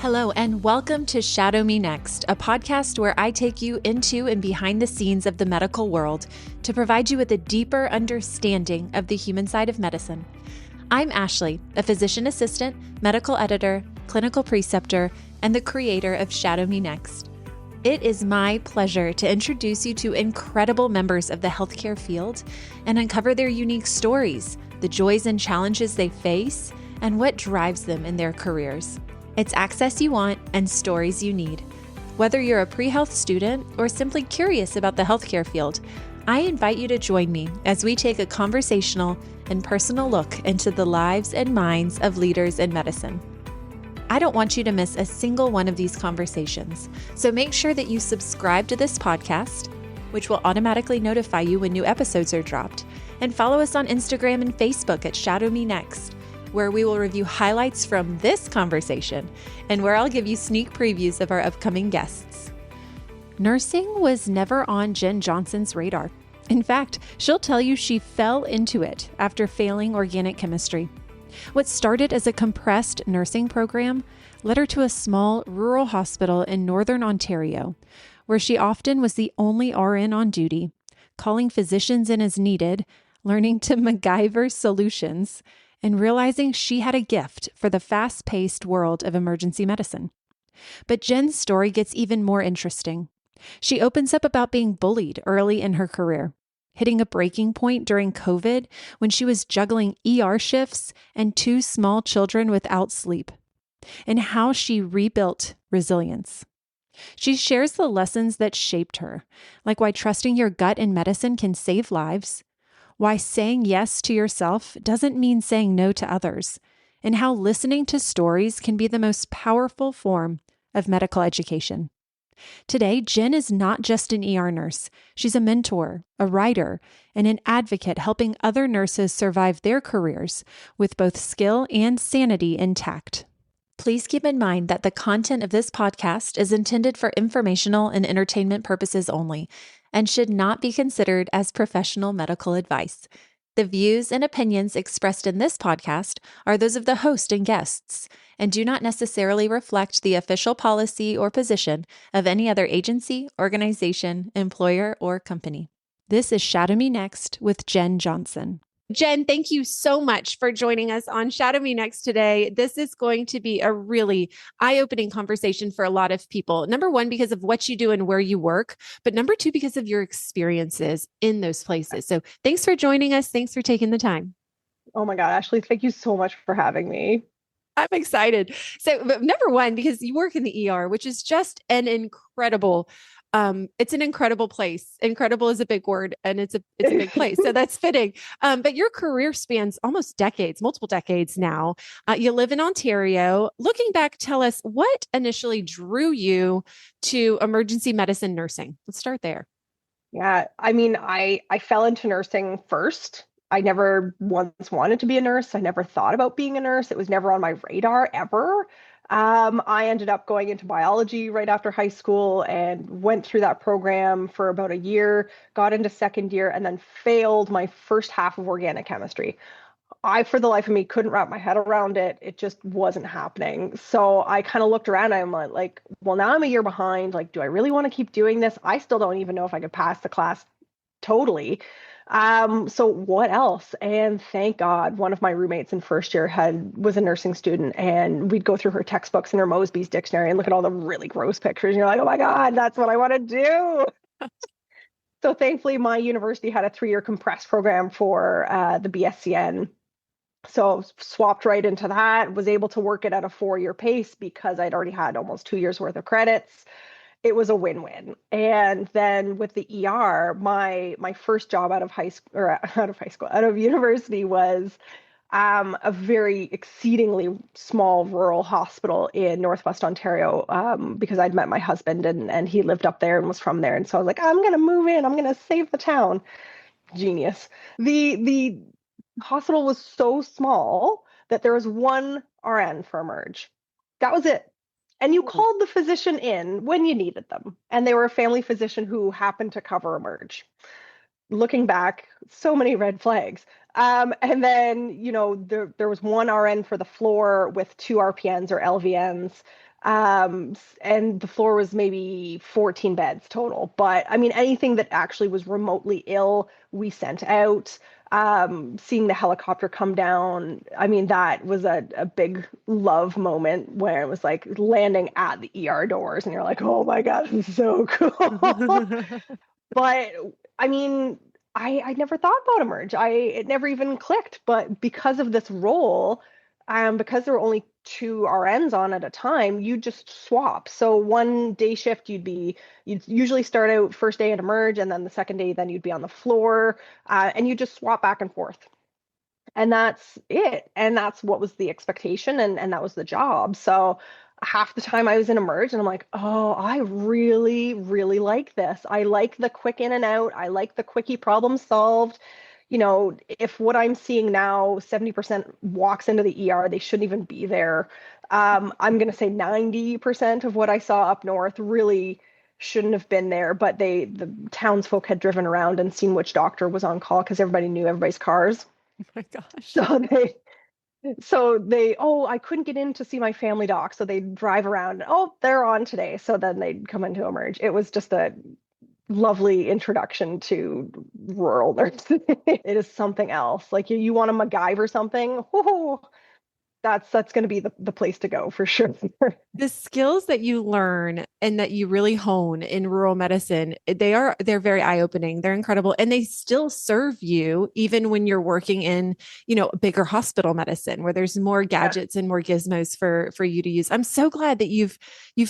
Hello, and welcome to Shadow Me Next, a podcast where I take you into and behind the scenes of the medical world to provide you with a deeper understanding of the human side of medicine. I'm Ashley, a physician assistant, medical editor, clinical preceptor, and the creator of Shadow Me Next. It is my pleasure to introduce you to incredible members of the healthcare field and uncover their unique stories, the joys and challenges they face, and what drives them in their careers. It's access you want and stories you need. Whether you're a pre-health student or simply curious about the healthcare field, I invite you to join me as we take a conversational and personal look into the lives and minds of leaders in medicine. I don't want you to miss a single one of these conversations, so make sure that you subscribe to this podcast, which will automatically notify you when new episodes are dropped, and follow us on Instagram and Facebook at Shadow Me Next, where we will review highlights from this conversation and where I'll give you sneak previews of our upcoming guests. Nursing was never on Jenn Johnson's radar. In fact, she'll tell you she fell into it after failing organic chemistry. What started as a compressed nursing program led her to a small rural hospital in northern Ontario, where she often was the only RN on duty, calling physicians in as needed, learning to MacGyver solutions, and realizing she had a gift for the fast-paced world of emergency medicine. But Jenn's story gets even more interesting. She opens up about being bullied early in her career, hitting a breaking point during COVID when she was juggling ER shifts and 2 small children without sleep, and how she rebuilt resilience. She shares the lessons that shaped her, like why trusting your gut in medicine can save lives, why saying yes to yourself doesn't mean saying no to others, and how listening to stories can be the most powerful form of medical education. Today, Jenn is not just an ER nurse. She's a mentor, a writer, and an advocate helping other nurses survive their careers with both skill and sanity intact. Please keep in mind that the content of this podcast is intended for informational and entertainment purposes only and should not be considered as professional medical advice. The views and opinions expressed in this podcast are those of the host and guests and do not necessarily reflect the official policy or position of any other agency, organization, employer, or company. This is Shadow Me Next with Jenn Johnson. Jenn, thank you so much for joining us on Shadow Me Next today. This is going to be a really eye-opening conversation for a lot of people. Number one, because of what you do and where you work, but number two, because of your experiences in those places. So thanks for joining us. Thanks for taking the time. Oh my God, Ashley, thank you so much for having me. I'm excited. So number one, because you work in the ER, which is just an incredible it's an incredible place. Incredible is a big word and it's a big place. So that's fitting. But your career spans almost decades, multiple decades now. You live in Ontario. Looking back, tell us what initially drew you to emergency medicine nursing. Let's start there. Yeah, I mean, I fell into nursing first. I never once wanted to be a nurse. I never thought about being a nurse. It was never on my radar ever. I ended up going into biology right after high school and went through that program for about a year, got into second year, and then failed my first half of organic chemistry. I, for the life of me, couldn't wrap my head around it. It just wasn't happening. So I kind of looked around and I'm like, well, now I'm a year behind. Like, do I really want to keep doing this? I still don't even know if I could pass the class totally. So what else? And thank God, one of my roommates in first year was a nursing student, and we'd go through her textbooks and her Mosby's dictionary and look at all the really gross pictures. And you're like, oh my God, that's what I want to do. So thankfully, my university had a 3-year compressed program for the BSCN. So swapped right into that, was able to work it at a 4-year pace because I'd already had almost 2 years worth of credits. It was a win-win. And then with the ER, my first job out of university was a very exceedingly small rural hospital in Northwest Ontario, because I'd met my husband and he lived up there and was from there. And so I was like, I'm going to move in. I'm going to save the town. Genius. The hospital was so small that there was one RN for emerge. That was it. And you called the physician in when you needed them. And they were a family physician who happened to cover emerge. Looking back, so many red flags. And then, there was one RN for the floor with 2 RPNs or LVNs. And the floor was maybe 14 beds total. But I mean, anything that actually was remotely ill, we sent out. Seeing the helicopter come down, I mean, that was a big love moment where it was like landing at the ER doors, and you're like, oh my God, this is so cool. But I mean, I never thought about emerge. It never even clicked. But because of this role, because there were only two RNs on at a time, you just swap. So one day shift, you'd usually start out first day at emerge, and then the second day, then you'd be on the floor, and you just swap back and forth. And that's it. And that's what was the expectation, and that was the job. So half the time I was in emerge, and I'm like, oh, I really, really like this. I like the quick in and out. I like the quickie problem solved. If what I'm seeing now, 70% walks into the ER, they shouldn't even be there. I'm going to say 90% of what I saw up north really shouldn't have been there, but the townsfolk had driven around and seen which doctor was on call because everybody knew everybody's cars. Oh my gosh. So I couldn't get in to see my family doc. So they'd drive around. Oh, they're on today. So then they'd come into emerge. It was just a lovely introduction to rural nursing. It is something else. Like you want to MacGyver something. Whoo, that's going to be the place to go for sure. The skills that you learn and that you really hone in rural medicine, they're very eye-opening. They're incredible. And they still serve you even when you're working in, bigger hospital medicine where there's more gadgets and more gizmos for you to use. I'm so glad that you've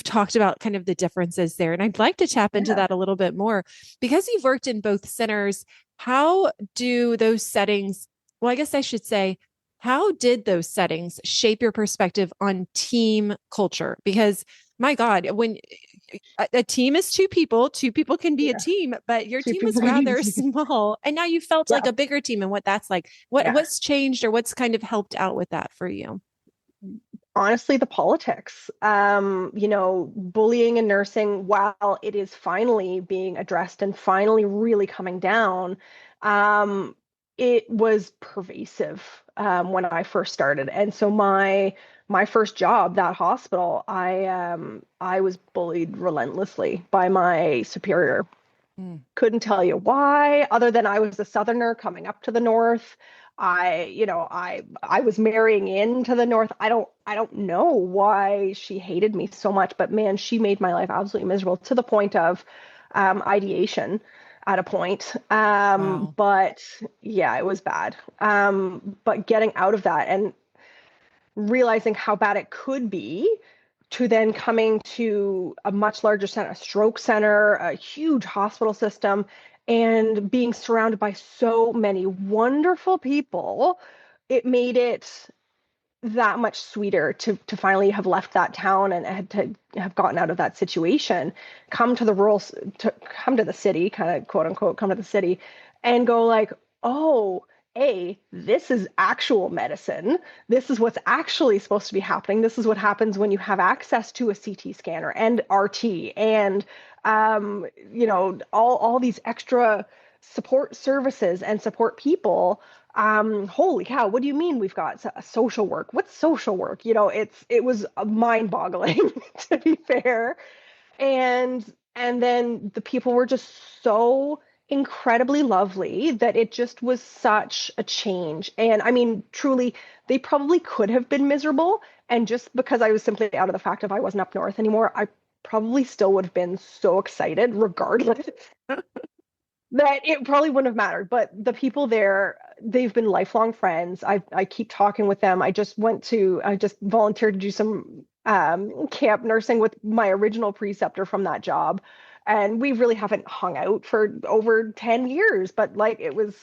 talked about kind of the differences there. And I'd like to tap into that a little bit more because you've worked in both centers. How do those settings, well, I guess I should say, how did those settings shape your perspective on team culture? Because my God, when a team is two people can be a team, but your team was rather small. And now you felt like a bigger team and what that's like. What's changed or what's kind of helped out with that for you? Honestly, the politics, bullying in nursing, while it is finally being addressed and finally really coming down, it was pervasive when I first started. And so my first job, that hospital, I was bullied relentlessly by my superior. Couldn't tell you why, other than I was a Southerner coming up to the north. I was marrying into the north. I don't know why she hated me so much, but man, she made my life absolutely miserable to the point of ideation at a point. Wow. But yeah, it was bad. But getting out of that and realizing how bad it could be, to then coming to a much larger center, a stroke center, a huge hospital system, and being surrounded by so many wonderful people, it made it that much sweeter to finally have left that town and had to have gotten out of that situation, come to come to the city, kind of quote unquote, come to the city and go like, oh, this is actual medicine. This is what's actually supposed to be happening. This is what happens when you have access to a CT scanner and RT and, all these extra support services and support people. Holy cow, what do you mean we've got social work? What's social work? It was mind-boggling to be fair. And then the people were just so incredibly lovely that it just was such a change. And I mean, truly, they probably could have been miserable. And just because I was simply out of the fact of I wasn't up north anymore, I probably still would have been so excited regardless that it probably wouldn't have mattered. But the people there, they've been lifelong friends. I keep talking with them. I just volunteered to do some camp nursing with my original preceptor from that job. And we really haven't hung out for over 10 years, but it was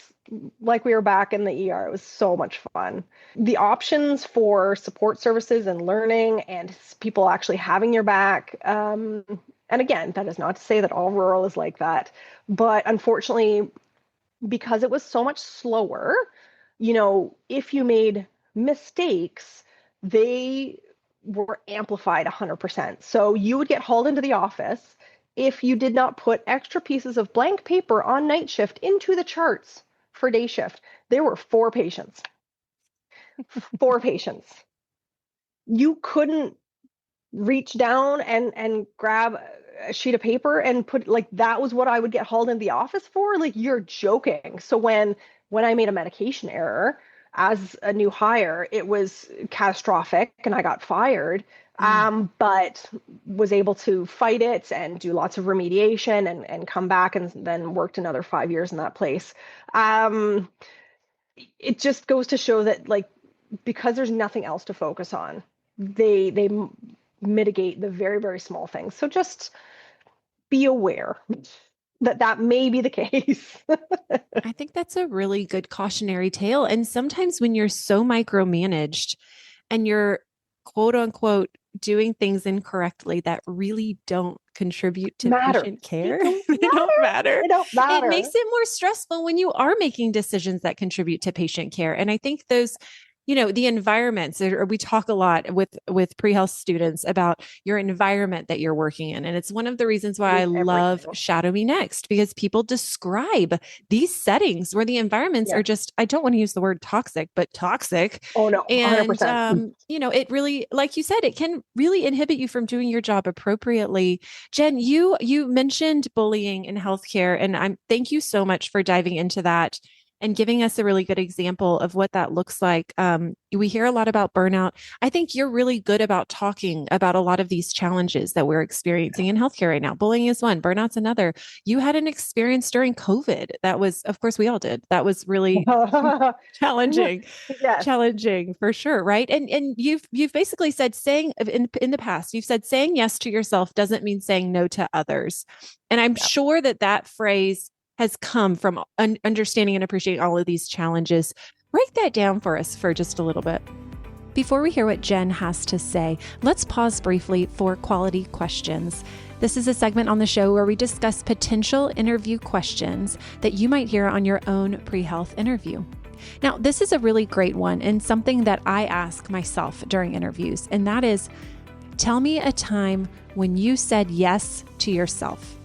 like we were back in the ER. It was so much fun. The options for support services and learning and people actually having your back. And again, that is not to say that all rural is like that, but unfortunately, because it was so much slower, if you made mistakes, they were amplified 100%. So you would get hauled into the office if you did not put extra pieces of blank paper on night shift into the charts for day shift. There were 4 patients. 4 patients. You couldn't reach down and grab a sheet of paper and put, like, that was what I would get hauled in the office for. Like, you're joking. So when I made a medication error as a new hire, it was catastrophic and I got fired. But was able to fight it and do lots of remediation and come back and then worked another 5 years in that place. Um, it just goes to show that, like, because there's nothing else to focus on, they mitigate the very, very small things. So just be aware that that may be the case. I think that's a really good cautionary tale. And sometimes when you're so micromanaged and you're quote unquote doing things incorrectly that really don't contribute to Matter. patient care, They they don't matter. don't It matter. makes it more stressful when you are making decisions that contribute to patient care. And I think those, the environments, or we talk a lot with pre-health students about your environment that you're working in. And it's one of the reasons why I love Shadow Me Next, because people describe these settings where the environments are just, I don't want to use the word toxic, but toxic. Oh no, 100%. And, it really, like you said, it can really inhibit you from doing your job appropriately. Jenn, you mentioned bullying in healthcare, and thank you so much for diving into that and giving us a really good example of what that looks like. We hear a lot about burnout. I think you're really good about talking about a lot of these challenges that we're experiencing in healthcare right now. Bullying is one, burnout's another. You had an experience during COVID that was, of course, we all did. That was really challenging, challenging for sure, right? And you've basically said saying in the past, you've said saying yes to yourself doesn't mean saying no to others. And I'm sure that phrase has come from understanding and appreciating all of these challenges. Break that down for us for just a little bit. Before we hear what Jenn has to say, let's pause briefly for quality questions. This is a segment on the show where we discuss potential interview questions that you might hear on your own pre-health interview. Now, this is a really great one and something that I ask myself during interviews, and that is, tell me a time when you said yes to yourself.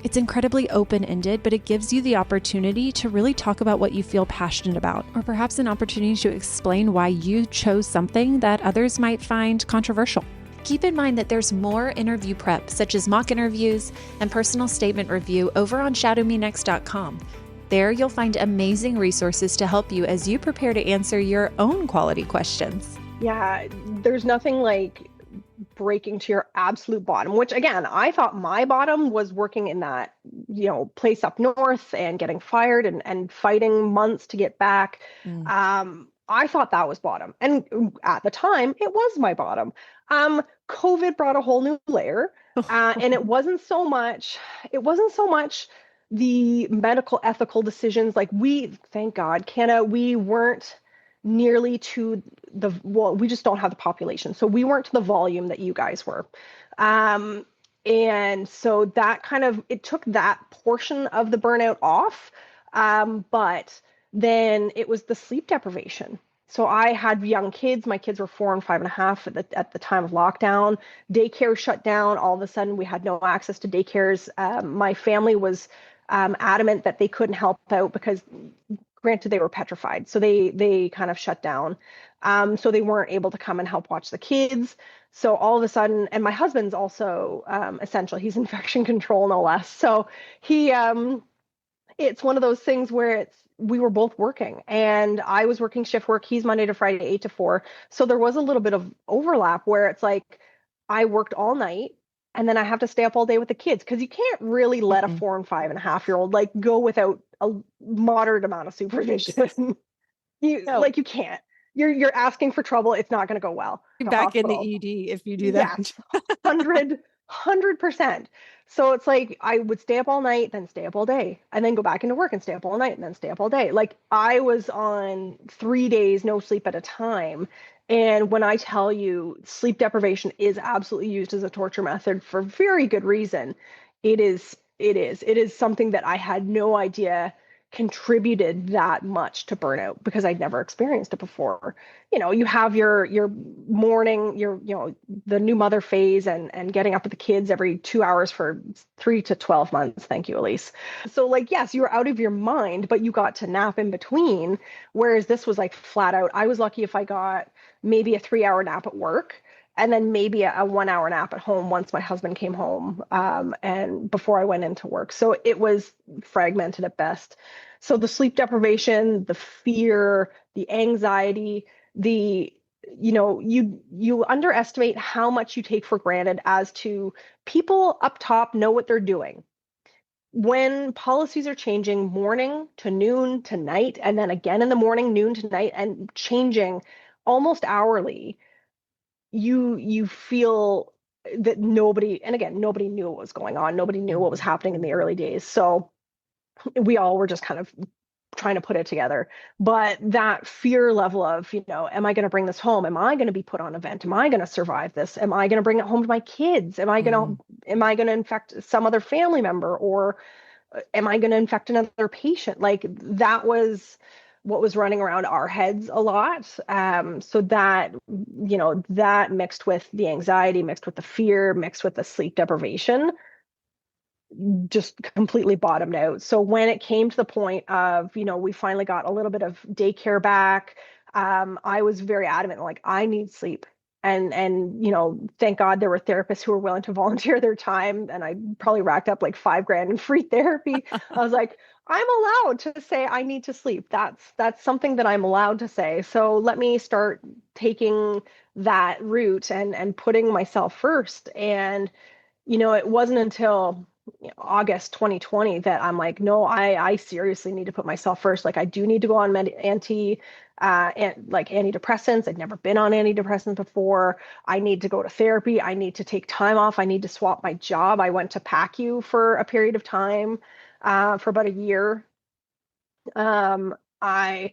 It's incredibly open-ended, but it gives you the opportunity to really talk about what you feel passionate about, or perhaps an opportunity to explain why you chose something that others might find controversial. Keep in mind that there's more interview prep, such as mock interviews and personal statement review, over on shadowmenext.com. There, you'll find amazing resources to help you as you prepare to answer your own quality questions. Yeah, there's nothing like breaking to your absolute bottom, which again, I thought my bottom was working in that, place up north and getting fired and fighting months to get back. I thought that was bottom. And at the time, it was my bottom. COVID brought a whole new layer. And it wasn't so much the medical ethical decisions. Like, thank God, Kenna, we weren't nearly to we just don't have the population. So we weren't to the volume that you guys were. And so that it took that portion of the burnout off. But then it was the sleep deprivation. So I had young kids. My kids were 4 and 5.5 at the time of lockdown. Daycare shut down. All of a sudden we had no access to daycares. My family was adamant that they couldn't help out because, granted, they were petrified. So they kind of shut down. So they weren't able to come and help watch the kids. So all of a sudden, and my husband's also essential. He's infection control, no less. So it's one of those things where we were both working, and I was working shift work. He's Monday to Friday, 8 to 4. So there was a little bit of overlap where it's like I worked all night, and then I have to stay up all day with the kids, because you can't really let a 4 and 5.5-year-old like go without a moderate amount of supervision. You can't. You're asking for trouble. It's not going to go well. Back in the ED if you do that. Yes, 100%. So it's like I would stay up all night, then stay up all day, and then go back into work and stay up all night and then stay up all day. Like, I was on 3 days, no sleep at a time. And when I tell you sleep deprivation is absolutely used as a torture method for very good reason, it is something that I had no idea contributed that much to burnout, because I'd never experienced it before. You have your morning, the new mother phase and getting up with the kids every 2 hours for 3 to 12 months. Thank you, Elise. So yes, you were out of your mind, but you got to nap in between. Whereas this was like flat out. I was lucky if I got maybe a 3-hour nap at work. and then maybe a 1 hour nap at home once my husband came home, and before I went into work. So it was fragmented at best. So the sleep deprivation, the fear, the anxiety, the you underestimate how much you take for granted as to people up top know what they're doing. When policies are changing morning to noon to night, and then again in the morning, noon to night, and changing almost hourly, you feel that nobody, and again, nobody knew what was going on. Nobody knew what was happening in the early days. So we all were just kind of trying to put it together. But that fear level of, am I going to bring this home? Am I going to be put on a vent? Am I going to survive this? Am I going to bring it home to my kids? Am I going to infect some other family member, or am I going to infect another patient? Like, that was what was running around our heads a lot. So that mixed with the anxiety, mixed with the fear, mixed with the sleep deprivation, just completely bottomed out. So when it came to the point of, we finally got a little bit of daycare back, I was very adamant, like, I need sleep. And thank God there were therapists who were willing to volunteer their time. And I probably racked up like $5,000 in free therapy. I was like, I'm allowed to say I need to sleep. That's something that I'm allowed to say. So let me start taking that route and putting myself first. And it wasn't until August 2020 that I'm like, no, I seriously need to put myself first. Like, I do need to go on antidepressants. I'd never been on antidepressants before. I need to go to therapy. I need to take time off. I need to swap my job. I went to PACU for a period of time, for about a year. I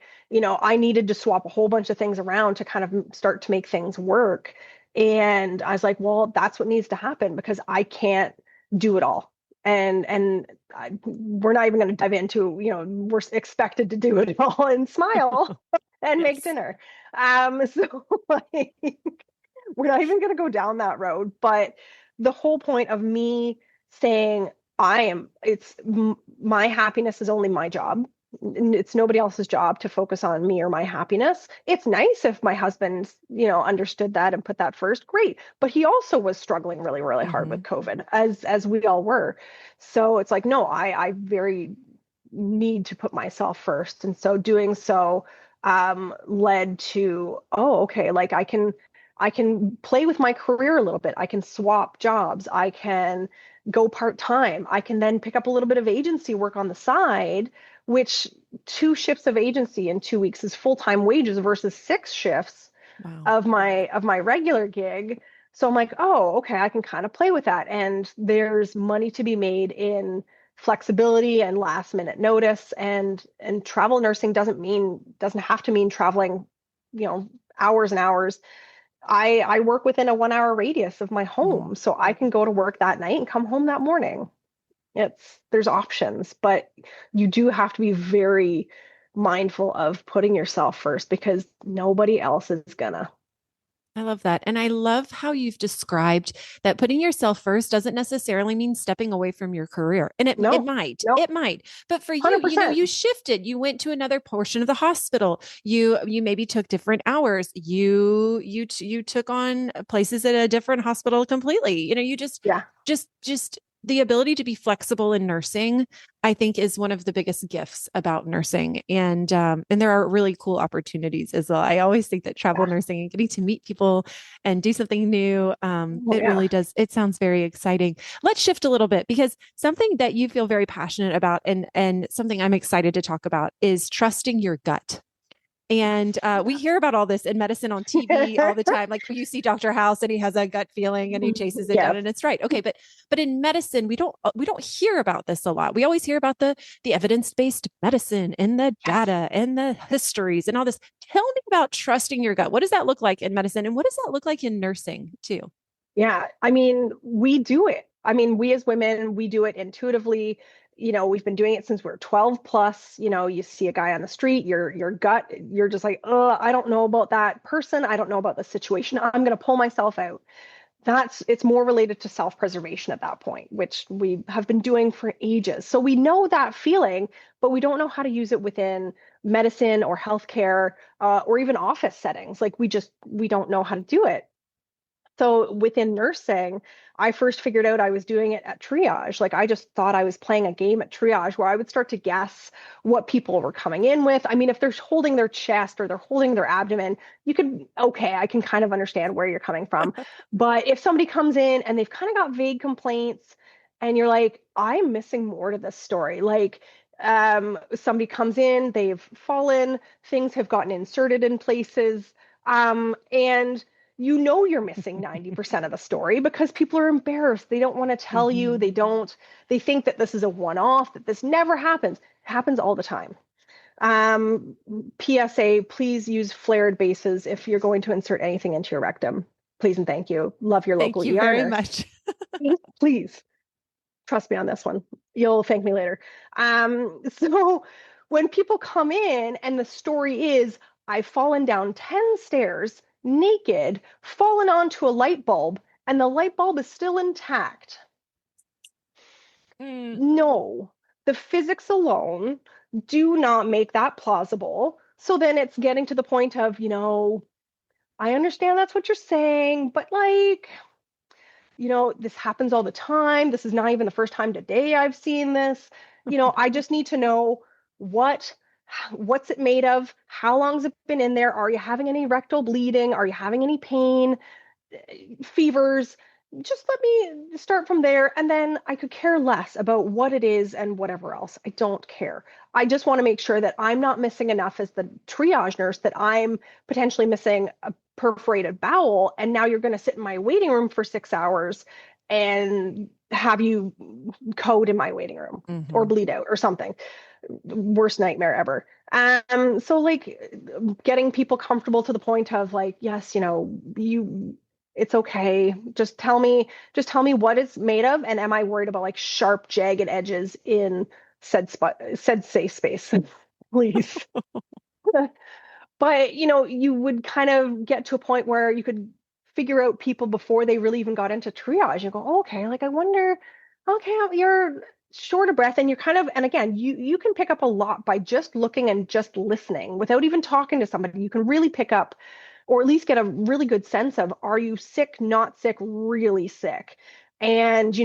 needed to swap a whole bunch of things around to kind of start to make things work. And I was like, well, that's what needs to happen, because I can't do it all. We're not even going to dive into, we're expected to do it all and smile and make dinner. So like, we're not even going to go down that road. But the whole point of me saying, my happiness is only my job. It's nobody else's job to focus on me or my happiness. It's nice if my husband, understood that and put that first. Great. But he also was struggling really, really hard with COVID, as we all were. So it's like, no, I very need to put myself first. And so doing so led to, oh, okay, like I can play with my career a little bit. I can swap jobs. I can go part-time. I can then pick up a little bit of agency work on the side, which 2 shifts of agency in 2 weeks is full-time wages versus 6 shifts of my regular gig. So I'm like, oh, okay, I can kind of play with that. And there's money to be made in flexibility and last minute notice. And travel nursing doesn't have to mean traveling, hours and hours. I work within a 1 hour radius of my home, so I can go to work that night and come home that morning. There's options, but you do have to be very mindful of putting yourself first, because nobody else is gonna. I love that. And I love how you've described that putting yourself first doesn't necessarily mean stepping away from your career. And it might, no, it might, but for you, 100%. you shifted, you went to another portion of the hospital. You maybe took different hours. You took on places at a different hospital completely. You just the ability to be flexible in nursing, I think, is one of the biggest gifts about nursing. And there are really cool opportunities as well. I always think that travel nursing and getting to meet people and do something new, really does. It sounds very exciting. Let's shift a little bit, because something that you feel very passionate about, and something I'm excited to talk about, is trusting your gut. And we hear about all this in medicine on TV all the time. Like, you see Dr. House and he has a gut feeling and he chases it down and it's right. Okay. But in medicine, we don't hear about this a lot. We always hear about the evidence-based medicine and the data and the histories and all this. Tell me about trusting your gut. What does that look like in medicine? And what does that look like in nursing too? Yeah. I mean, we do it. I mean, we as women, we do it intuitively. We've been doing it since we're 12 plus. You see a guy on the street, your gut, you're just like, oh, I don't know about that person. I don't know about the situation. I'm going to pull myself out. It's more related to self-preservation at that point, which we have been doing for ages. So we know that feeling, but we don't know how to use it within medicine or healthcare, or even office settings. Like, we don't know how to do it. So within nursing, I first figured out I was doing it at triage. Like I just thought I was playing a game at triage where I would start to guess what people were coming in with. I mean, if they're holding their chest or they're holding their abdomen, you could, okay, I can kind of understand where you're coming from. But if somebody comes in and they've kind of got vague complaints and you're like, I'm missing more to this story. Like, somebody comes in, they've fallen, things have gotten inserted in places, and you know you're missing 90% of the story because people are embarrassed. They don't want to tell you. Mm-hmm. They think that this is a one-off, that this never happens. It happens all the time. Um, PSA, please use flared bases if you're going to insert anything into your rectum. Please and thank you. Love your Thank local you ER very nurse. much. Please trust me on this one. You'll thank me later. So when people come in and the story is, I've fallen down 10 stairs naked, fallen onto a light bulb, and the light bulb is still intact. No, the physics alone do not make that plausible. So then it's getting to the point of, I understand that's what you're saying, but like, this happens all the time. This is not even the first time today I've seen this. I just need to know what's it made of? How long's it been in there? Are you having any rectal bleeding? Are you having any pain, fevers? Just let me start from there. And then I could care less about what it is and whatever else. I don't care. I just want to make sure that I'm not missing enough as the triage nurse that I'm potentially missing a perforated bowel. And now you're going to sit in my waiting room for 6 hours and have you code in my waiting room or bleed out or something. Worst nightmare ever. So like getting people comfortable to the point of like, yes, it's okay. Just tell me what it's made of, and am I worried about like sharp, jagged edges in said safe space, please. But you would kind of get to a point where you could figure out people before they really even got into triage. You go, oh, okay, like I wonder, okay, you're short of breath, and you're kind of, and again, you can pick up a lot by just looking and just listening without even talking to somebody. You can really pick up, or at least get a really good sense of, are you sick, not sick, really sick? And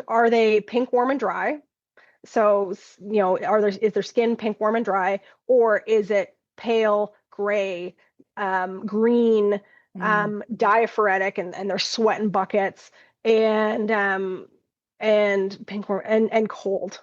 are they pink, warm, and dry? So, is their skin pink, warm, and dry, or is it pale, gray, green, diaphoretic, and they're sweating buckets, and pink, warm, and cold?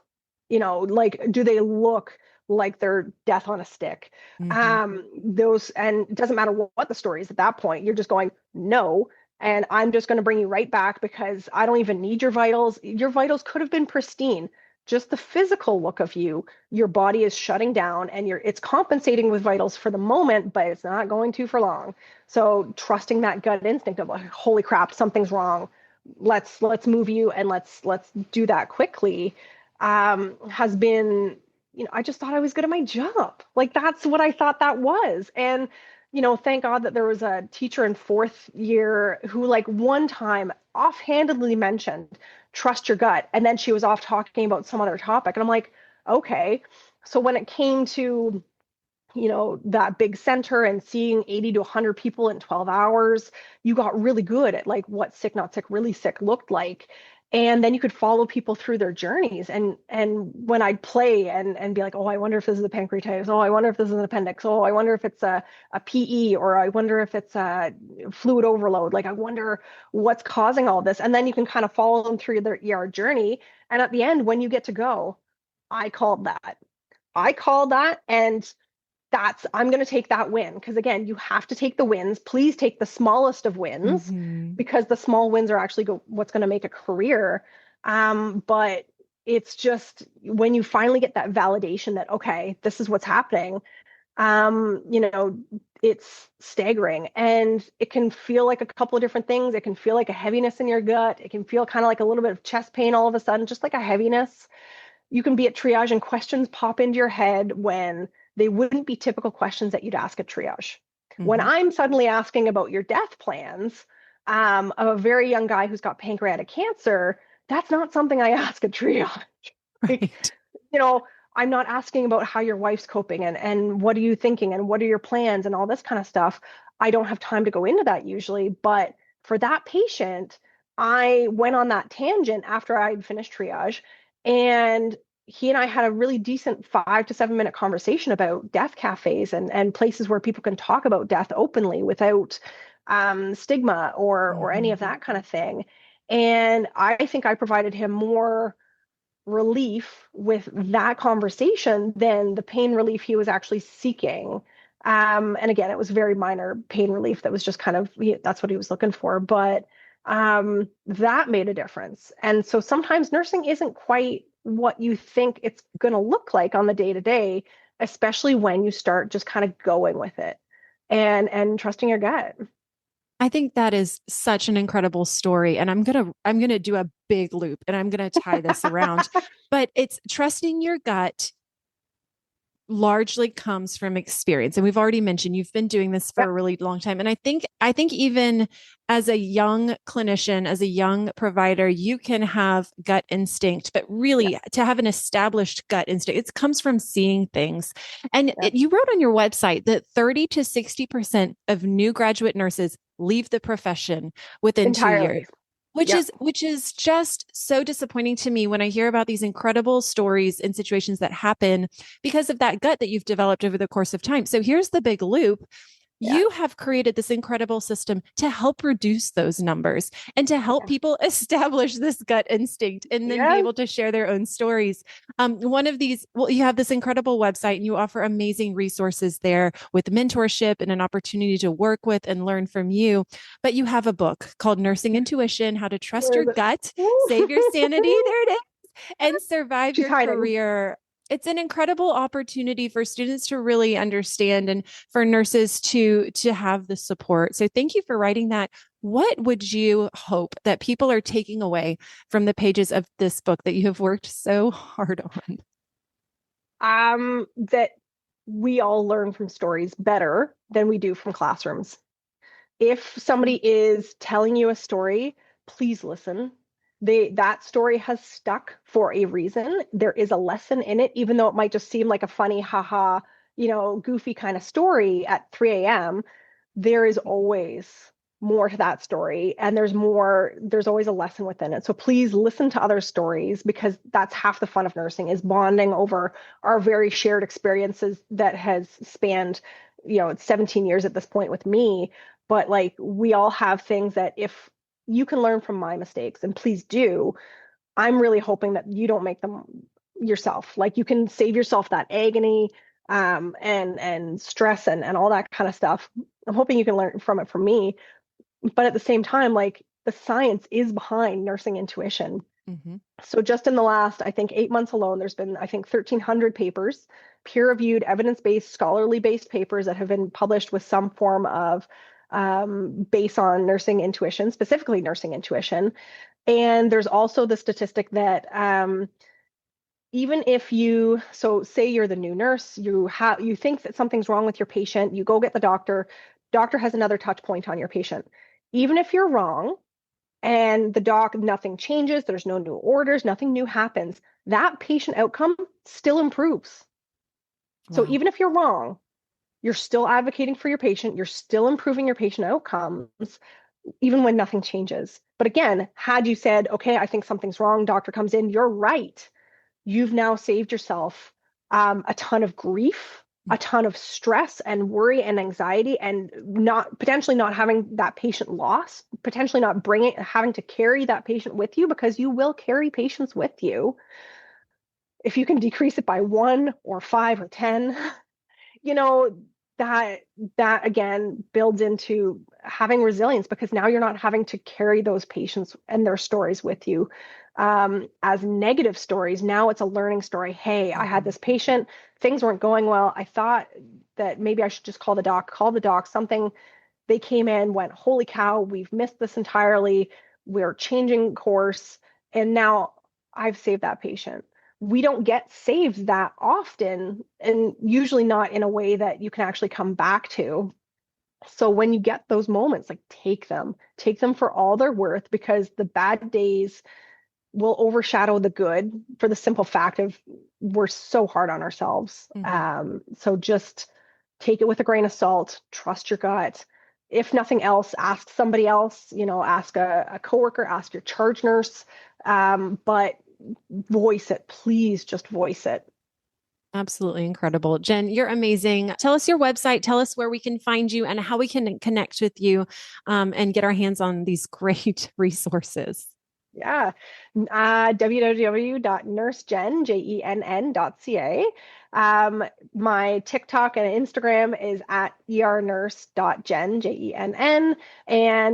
Like, do they look like they're death on a stick? Those, and it doesn't matter what the story is at that point. You're just going, no. And I'm just going to bring you right back because I don't even need your vitals. Your vitals could have been pristine. Just the physical look of your body is shutting down, and it's compensating with vitals for the moment, but it's not going to for long. So trusting that gut instinct of like, holy crap, something's wrong. Let's move you, and let's do that quickly. Has been, I just thought I was good at my job. Like that's what I thought that was. And thank God that there was a teacher in 4th year who like one time offhandedly mentioned trust your gut. And then she was off talking about some other topic. And I'm like, okay. So when it came to, that big center and seeing 80 to 100 people in 12 hours, you got really good at like what sick, not sick, really sick looked like. And then you could follow people through their journeys. And when I'd play and be like, oh, I wonder if this is a pancreatitis. Oh, I wonder if this is an appendix. Oh, I wonder if it's a PE, or I wonder if it's a fluid overload. Like, I wonder what's causing all this. And then you can kind of follow them through their ER journey. And at the end, when you get to go, I called that. And I'm going to take that win, because again, you have to take the wins. Please take the smallest of wins, because the small wins are actually what's going to make a career. But it's just when you finally get that validation that, okay, this is what's happening, it's staggering, and it can feel like a couple of different things. It can feel like a heaviness in your gut. It can feel kind of like a little bit of chest pain all of a sudden, just like a heaviness. You can be at triage and questions pop into your head when they wouldn't be typical questions that you'd ask at triage. When I'm suddenly asking about your death plans of a very young guy who's got pancreatic cancer, that's not something I ask at triage. Right. I'm not asking about how your wife's coping and what are you thinking and what are your plans and all this kind of stuff. I don't have time to go into that usually, but for that patient, I went on that tangent after I'd finished triage, and he and I had a really decent 5 to 7 minute conversation about death cafes and places where people can talk about death openly without stigma or any of that kind of thing. And I think I provided him more relief with that conversation than the pain relief he was actually seeking. And again, it was very minor pain relief that was just kind of, that's what he was looking for. But that made a difference. And so sometimes nursing isn't quite what you think it's going to look like on the day to day, especially when you start just kind of going with it and trusting your gut. I think that is such an incredible story. And I'm gonna do a big loop and I'm gonna tie this around. But it's trusting your gut largely comes from experience. And we've already mentioned you've been doing this for Yep. a really long time. And I think even as a young clinician, as a young provider, you can have gut instinct, but Yep. really to have an established gut instinct, it comes from seeing things. And Yep. you wrote on your website that 30 to 60% of new graduate nurses leave the profession within 2 years. Entirely. Which Yep. is just so disappointing to me when I hear about these incredible stories and situations that happen because of that gut that you've developed over the course of time. So here's the big loop. Yeah. You have created this incredible system to help reduce those numbers and to help people establish this gut instinct and then be Yes. able to share their own stories. One of these, well, you have this incredible website and you offer amazing resources there with mentorship and an opportunity to work with and learn from you. But you have a book called Nursing Intuition: How to Trust Where Your is it? Gut, Save Your Sanity. There it is, and survive She's your hiding. career. It's an incredible opportunity for students to really understand and for nurses to have the support. So thank you for writing that. What would you hope that people are taking away from the pages of this book that you have worked so hard on? That we all learn from stories better than we do from classrooms. If somebody is telling you a story, please listen. That story has stuck for a reason. There is a lesson in it, even though it might just seem like a funny, haha, goofy kind of story at 3 a.m. There is always more to that story, and there's always a lesson within it. So please listen to other stories, because that's half the fun of nursing, is bonding over our very shared experiences that has spanned, it's 17 years at this point with me. But like, we all have things that if you can learn from my mistakes, and please do, I'm really hoping that you don't make them yourself. Like, you can save yourself that agony, and stress and all that kind of stuff. I'm hoping you can learn from it from me. But at the same time, like, the science is behind nursing intuition. Mm-hmm. So just in the last, I think, 8 months alone, there's been, I think, 1,300 papers, peer-reviewed, evidence-based, scholarly-based papers that have been published with some form of base on nursing intuition, specifically nursing intuition. And there's also the statistic that even if so say you're the new nurse, you think that something's wrong with your patient, you go get the doctor has another touch point on your patient. Even if you're wrong, and nothing changes, there's no new orders, nothing new happens, that patient outcome still improves. So Wow. even if you're wrong, you're still advocating for your patient, you're still improving your patient outcomes, even when nothing changes. But again, had you said, okay, I think something's wrong, doctor comes in, you're right, you've now saved yourself a ton of grief, a ton of stress and worry and anxiety, and potentially not having that patient loss, potentially not having to carry that patient with you, because you will carry patients with you. If you can decrease it by 1 or 5 or 10, you know, that again builds into having resilience, because now you're not having to carry those patients and their stories with you as negative stories. Now it's a learning story. Hey, I had this patient, things weren't going well, I thought that maybe I should just call the doc, something, they came in, went, holy cow, we've missed this entirely, we're changing course, and now I've saved that patient. We don't get saved that often, and usually not in a way that you can actually come back to. So when you get those moments, like, take them for all they're worth, because the bad days will overshadow the good, for the simple fact of we're so hard on ourselves. Mm-hmm. So just take it with a grain of salt, trust your gut, if nothing else, ask somebody else, ask a coworker, ask your charge nurse, but voice it, please just voice it. Absolutely incredible. Jenn, you're amazing. Tell us your website. Tell us where we can find you and how we can connect with you and get our hands on these great resources. Yeah. www.nursejenn.ca. My TikTok and Instagram is at ernurse.jenn, Jenn. And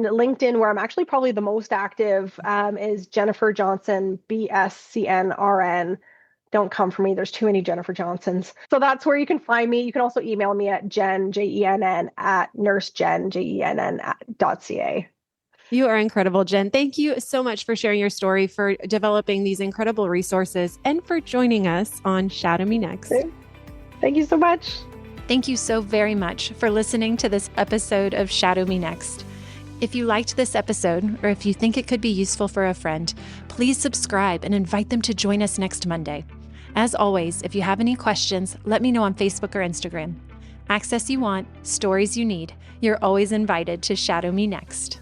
LinkedIn, where I'm actually probably the most active, is Jennifer Johnson, BSCNRN. Don't come for me. There's too many Jennifer Johnsons. So that's where you can find me. You can also email me at Jenn, Jenn, at nursejenn, Jenn.ca. You are incredible, Jenn. Thank you so much for sharing your story, for developing these incredible resources, and for joining us on Shadow Me Next. Thank you so much. Thank you so very much for listening to this episode of Shadow Me Next. If you liked this episode, or if you think it could be useful for a friend, please subscribe and invite them to join us next Monday. As always, if you have any questions, let me know on Facebook or Instagram. Access you want, stories you need. You're always invited to Shadow Me Next.